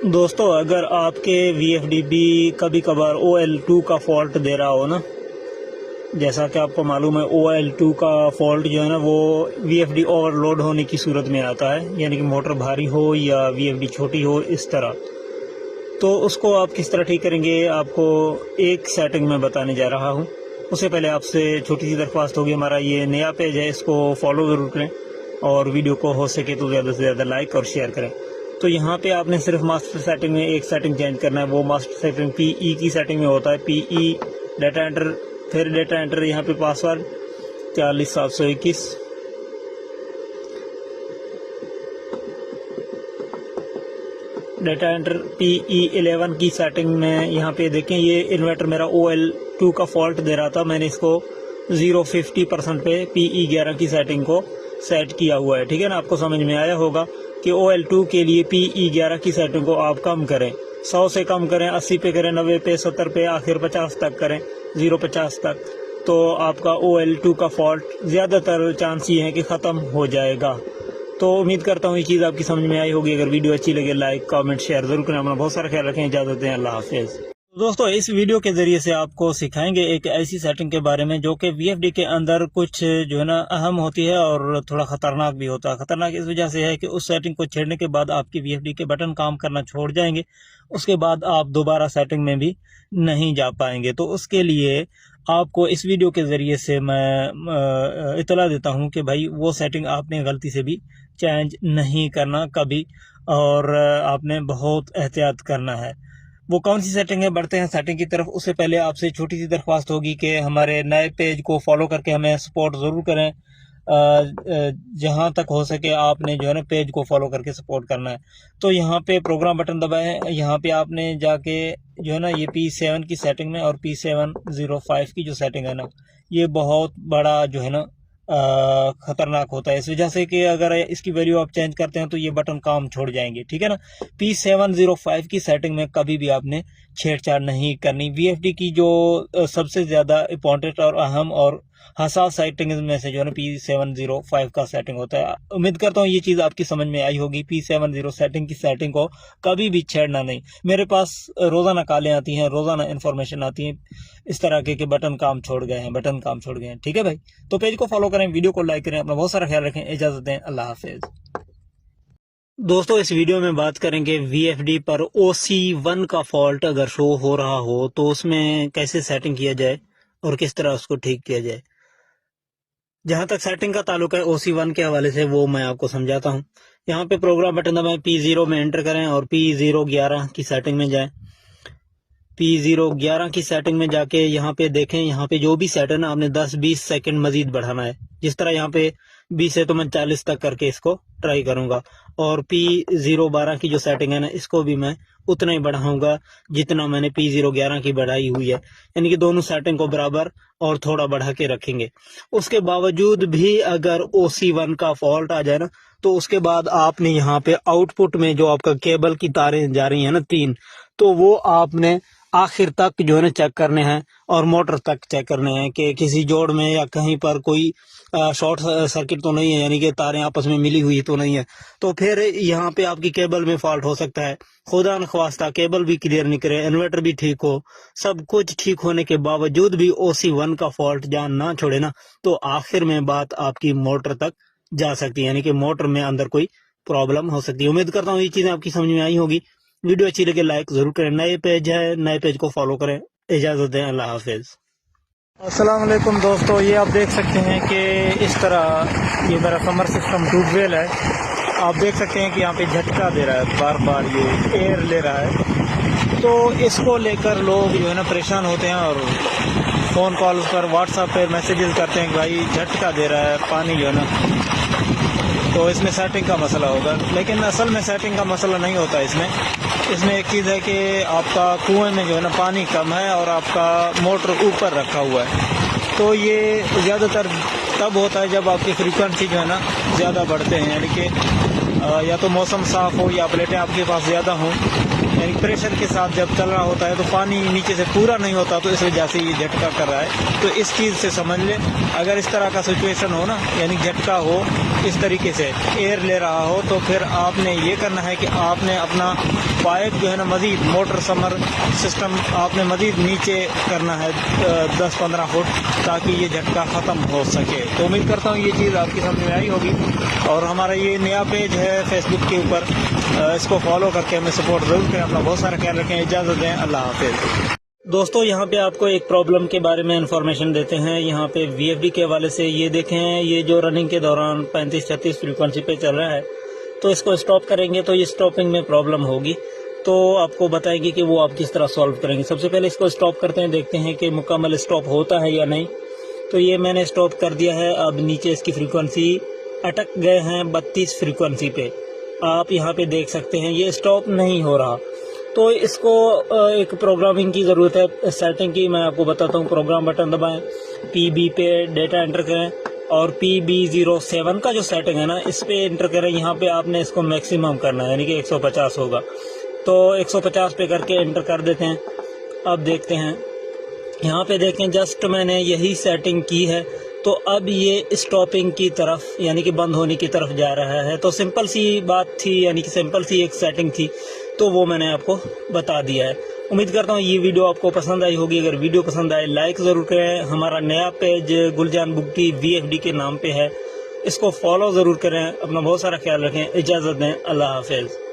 दोस्तों, अगर आपके VFD कभी कभार OL2 का फॉल्ट दे रहा हो ना, जैसा कि आपको मालूम है OL2 का फॉल्ट जो है ना वो VFD ओवरलोड होने की सूरत में आता है, यानी कि मोटर भारी हो या VFD छोटी हो, इस तरह। तो उसको आप किस तरह ठीक करेंगे, आपको एक सेटिंग में बताने जा रहा हूँ। उससे पहले आपसे छोटी सी दरख्वास्त होगी, हमारा ये नया पेज है, इसको फॉलो ज़रूर करें और वीडियो को हो सके तो ज़्यादा से ज़्यादा लाइक और शेयर करें। तो यहाँ पे आपने सिर्फ मास्टर सेटिंग में एक सेटिंग चेंज करना है। वो मास्टर सेटिंग PE की सेटिंग में होता है। PE डाटा एंटर, फिर डाटा एंटर, यहाँ पे पासवर्ड 40721, डाटा एंटर PE11 की सेटिंग में। यहाँ पे देखें, ये इन्वर्टर मेरा OL2 का फॉल्ट दे रहा था, मैंने इसको 0-50% पे PE11 की सेटिंग को सेट किया हुआ है। ठीक है ना, आपको समझ में आया होगा कि OL2 के लिए PE11 की सेटिंग को आप कम करें, 100 से कम करें, 80 पे करें, 90 पे, 70 पे, आखिर 50 तक करें, 0-50 तक। तो आपका OL2 का फॉल्ट ज़्यादातर चांस ये है कि ख़त्म हो जाएगा। तो उम्मीद करता हूँ ये चीज़ आपकी समझ में आई होगी। अगर वीडियो अच्छी लगे लाइक कमेंट शेयर जरूर करें। अपना बहुत सारा ख्याल रखें। इजाज़त दें। अल्लाह हाफिज़। दोस्तों, इस वीडियो के जरिए से आपको सिखाएंगे एक ऐसी सेटिंग के बारे में जो कि VFD के अंदर कुछ जो है ना अहम होती है और थोड़ा खतरनाक भी होता है। खतरनाक इस वजह से है कि उस सेटिंग को छेड़ने के बाद आपकी VFD के बटन काम करना छोड़ जाएंगे, उसके बाद आप दोबारा सेटिंग में भी नहीं जा पाएंगे। तो उसके लिए आपको इस वीडियो के ज़रिए से मैं इतला देता हूं कि भाई वो सेटिंग आपने गलती से भी चेंज नहीं करना कभी, और आपने बहुत एहतियात करना है। वो कौन सी सेटिंग है, बढ़ते हैं सेटिंग की तरफ। उससे पहले आपसे छोटी सी दरख्वास्त होगी कि हमारे नए पेज को फॉलो करके हमें सपोर्ट ज़रूर करें। जहां तक हो सके आपने जो है ना पेज को फॉलो करके सपोर्ट करना है। तो यहाँ पे प्रोग्राम बटन दबाएं। यहाँ पे आपने जाके जो है ना ये P7 की सेटिंग में, और P705 की जो सेटिंग है ना, ये बहुत बड़ा जो है ना खतरनाक होता है, इस वजह से कि अगर इसकी वैल्यू आप चेंज करते हैं तो ये बटन काम छोड़ जाएंगे। ठीक है ना, P705 की सेटिंग में कभी भी आपने छेड़छाड़ नहीं करनी। VFD की जो सबसे ज्यादा इंपॉर्टेंट और अहम और हसास सेटिंग में से जो है ना P705 का सेटिंग होता है। उम्मीद करता हूँ ये चीज आपकी समझ में आई होगी। P70 सेटिंग की सेटिंग को कभी भी छेड़ना नहीं। मेरे पास रोजाना कॉलें आती हैं, रोजाना इन्फॉर्मेशन आती है इस तरह के बटन काम छोड़ गए हैं, बटन काम छोड़ गए हैं। ठीक है भाई, तो पेज को फॉलो करें, वीडियो को लाइक करें, अपना बहुत सारा ख्याल रखें। इजाजत दें। अल्लाह हाफिज। दोस्तों, इस वीडियो में बात करेंगे VFD पर OC1 का फॉल्ट अगर शो हो रहा हो तो उसमें कैसे सेटिंग किया जाए और किस तरह उसको ठीक किया जाए। जहां तक सेटिंग का ताल्लुक है OC1 के हवाले से, वो मैं आपको समझाता हूं। यहाँ पे प्रोग्राम बटन दबाएं, P0 में एंटर करें और P011 की सेटिंग में जाएं। P011 की सेटिंग में जाके यहाँ पे देखें, यहाँ पे जो भी सेट है ना, आपने 10-20 सेकंड मजीद बढ़ाना है। जिस तरह यहाँ पे 20 है तो मैं 40 तक करके इसको ट्राई करूंगा। और P012 की जो सेटिंग है ना, इसको भी मैं उतना ही बढ़ाऊंगा जितना मैंने P011 की बढ़ाई हुई है, यानी कि दोनों सेटिंग को बराबर और थोड़ा बढ़ा के रखेंगे। उसके बावजूद भी अगर OC1 का फॉल्ट आ जाए ना, तो उसके बाद आपने यहाँ पे आउटपुट में जो आपका केबल की तारें जा रही है ना 3, तो वो आपने आखिर तक जो है ना चेक करने हैं और मोटर तक चेक करने हैं कि किसी जोड़ में या कहीं पर कोई शॉर्ट सर्किट तो नहीं है, यानी कि तारें आपस में मिली हुई तो नहीं है। तो फिर यहाँ पे आपकी केबल में फॉल्ट हो सकता है। खुदा न ख्वास्ता केबल भी क्लियर निकले, इन्वर्टर भी ठीक हो, सब कुछ ठीक होने के बावजूद भी OC1 का फॉल्ट जान ना छोड़े ना, तो आखिर में बात आपकी मोटर तक जा सकती है, यानी कि मोटर में अंदर कोई प्रॉब्लम हो सकती है। उम्मीद करता हूँ ये चीजें आपकी समझ में आई होगी। वीडियो अच्छी लगे लाइक जरूर करें। नए पेज है, नए पेज को फॉलो करें। इजाजत दें। अल्लाह हाफिज। अस्सलाम वालेकुम दोस्तों, ये आप देख सकते हैं कि इस तरह ये मेरा समर सिस्टम ट्यूबवेल है। आप देख सकते हैं कि यहाँ पे झटका दे रहा है, बार बार ये एयर ले रहा है। तो इसको लेकर लोग जो है ना परेशान होते हैं और फ़ोन कॉल पर, व्हाट्सएप पर मैसेजेस करते हैं कि भाई झटका दे रहा है, पानी जो है ना, तो इसमें सेटिंग का मसला होगा। लेकिन असल में सेटिंग का मसला नहीं होता। इसमें एक चीज़ है कि आपका कुएं में जो है ना पानी कम है और आपका मोटर ऊपर रखा हुआ है। तो ये ज़्यादातर तब होता है जब आपकी फ्रीक्वेंसी जो है ना ज़्यादा बढ़ते हैं, यानी कि या तो मौसम साफ़ हो या प्लेटें आपके पास ज़्यादा हों, यानी प्रेशर के साथ जब चल रहा होता है तो पानी नीचे से पूरा नहीं होता, तो इस वजह से ये झटका कर रहा है। तो इस चीज़ से समझ ले, अगर इस तरह का सिचुएशन हो ना, यानी झटका हो इस तरीके से एयर ले रहा हो, तो फिर आपने ये करना है कि आपने अपना पाइप जो है ना मज़ीद मोटर समर सिस्टम आपने मज़ीद नीचे करना है 10-15 फुट, ताकि ये झटका ख़त्म हो सके। तो उम्मीद करता हूँ ये चीज़ आपकी समझ में आई होगी। और हमारा ये नया पेज है फेसबुक के ऊपर, इसको फॉलो करके हमें सपोर्ट ज़रूर करें। अपना बहुत सारा ख्याल रखें, इजाज़त दें, अल्लाह हाफिज़। दोस्तों यहाँ पे आपको एक प्रॉब्लम के बारे में इंफॉर्मेशन देते हैं। यहाँ पे VFD के हवाले से ये देखें, ये जो रनिंग के दौरान 35-36 फ्रीक्वेंसी पे चल रहा है, तो इसको स्टॉप करेंगे तो ये स्टॉपिंग में प्रॉब्लम होगी। तो आपको बताएंगे कि वो आप किस तरह सॉल्व करेंगे। सबसे पहले इसको स्टॉप करते हैं, देखते हैं कि मुकम्मल स्टॉप होता है या नहीं। तो ये मैंने स्टॉप कर दिया है। अब नीचे इसकी फ्रीक्वेंसी अटक गए हैं 32 फ्रीक्वेंसी पे, आप यहाँ पे देख सकते हैं ये स्टॉप नहीं हो रहा। तो इसको एक प्रोग्रामिंग की ज़रूरत है, सेटिंग की। मैं आपको बताता हूँ। प्रोग्राम बटन दबाएं, PB पे डेटा एंटर करें और PB07 का जो सेटिंग है ना, इस पे एंटर करें। यहाँ पे आपने इसको मैक्सिमम करना है, यानी कि 150 होगा। तो 150 पे करके एंटर कर देते हैं। अब देखते हैं, यहाँ पे देखें जस्ट मैंने यही सेटिंग की है, तो अब ये स्टॉपिंग की तरफ, यानी कि बंद होने की तरफ जा रहा है। तो सिंपल सी बात थी, यानी कि सिंपल सी एक सेटिंग थी, तो वो मैंने आपको बता दिया है। उम्मीद करता हूँ ये वीडियो आपको पसंद आई होगी। अगर वीडियो पसंद आए लाइक ज़रूर करें। हमारा नया पेज गुलजान बुगटी VFD के नाम पे है, इसको फॉलो ज़रूर करें। अपना बहुत सारा ख्याल रखें, इजाज़त दें, अल्लाह हाफिज़।